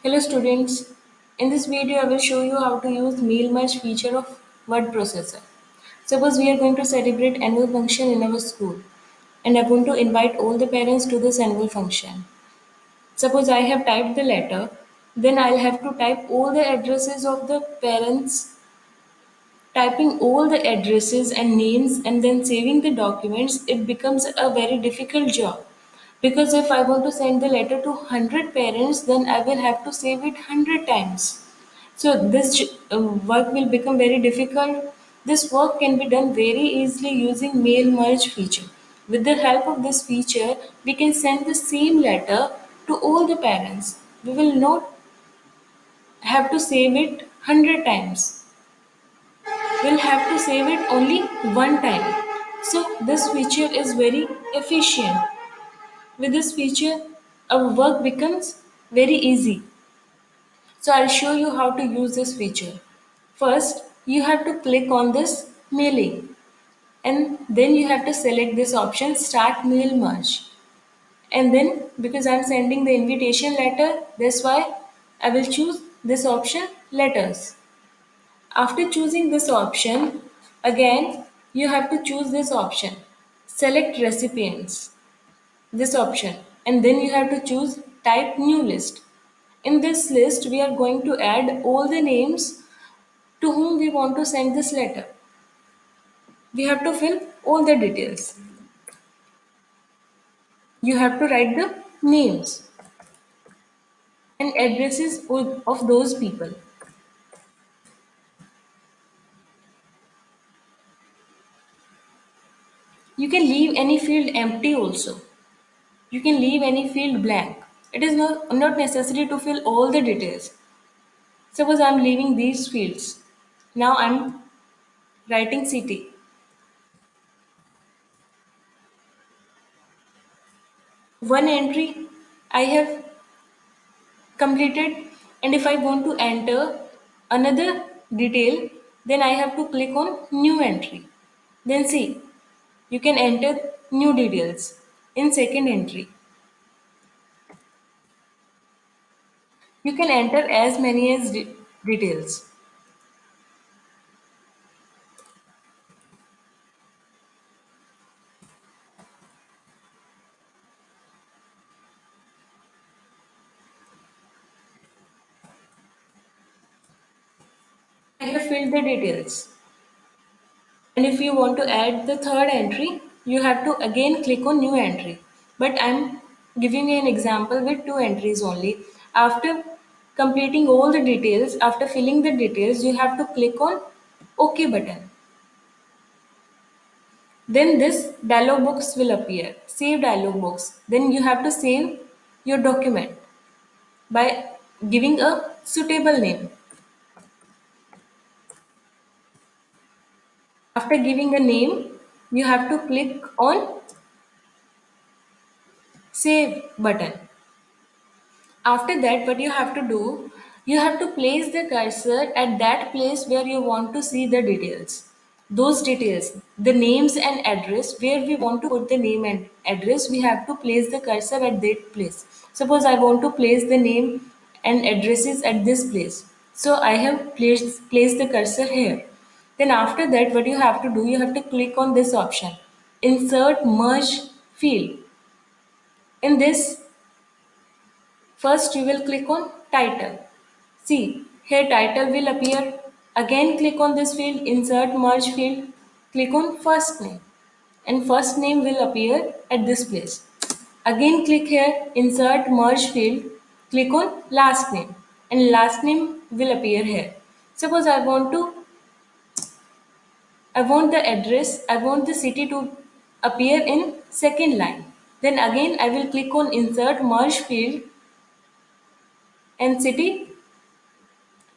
Hello students, in this video I will show you how to use mail merge feature of word processor. Suppose we are going to celebrate annual function in our school and I want to invite all the parents to this annual function. Suppose I have typed the letter, then I'll have to type all the addresses of the parents, typing all the addresses and names and then saving the documents. It becomes a very difficult job. Because if I want to send the letter to 100 parents, then I will have to save it 100 times. So this work will become very difficult. This work can be done very easily using mail merge feature. With the help of this feature, we can send the same letter to all the parents. We will not have to save it 100 times. We'll have to save it only one time. So this feature is very efficient. With this feature, our work becomes very easy. So I'll show you how to use this feature. First, you have to click on this mailing and then you have to select this option start mail merge. And then because I'm sending the invitation letter, that's why I will choose this option letters. After choosing this option, again you have to choose this option select recipients, this option, and then you have to choose type new list. In this list we are going to add all the names to whom we want to send this letter. We have to fill all the details. You have to write the names and addresses of those people. You can leave any field empty also. You can leave any field blank. It is not necessary to fill all the details. Suppose I am leaving these fields. Now I am writing city. One entry I have completed, and if I want to enter another detail, then I have to click on new entry. Then see, you can enter new details in second entry. You can enter as many as details. I have filled the details. And if you want to add the third entry, you have to again click on new entry. But I'm giving you an example with two entries only. After completing all the details, after filling the details, you have to click on OK button. Then this dialog box will appear, save dialog box. Then you have to save your document by giving a suitable name. After giving a name, you have to click on save button. After that, what you have to do, you have to place the cursor at that place where you want to see the details. Those details, the names and address, where we want to put the name and address, we have to place the cursor at that place. Suppose I want to place the name and addresses at this place. So I have placed the cursor here. Then after that, what you have to do, you have to click on this option, insert merge field. In this, first, you will click on title. See, here title will appear. Again, click on this field, insert merge field. Click on first name, and first name will appear at this place. Again, click here, insert merge field. Click on last name, and last name will appear here. Suppose I want the address, I want the city to appear in second line. Then again, I will click on insert merge field and city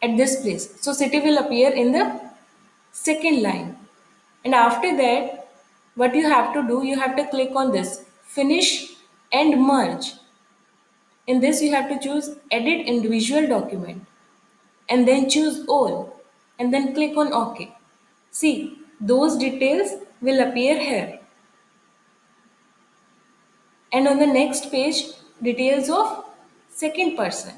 at this place. So city will appear in the second line. And after that, what you have to do, you have to click on this finish and merge. In this, you have to choose edit individual document and then choose all and then click on OK. See, those details will appear here. And on the next page, details of second person.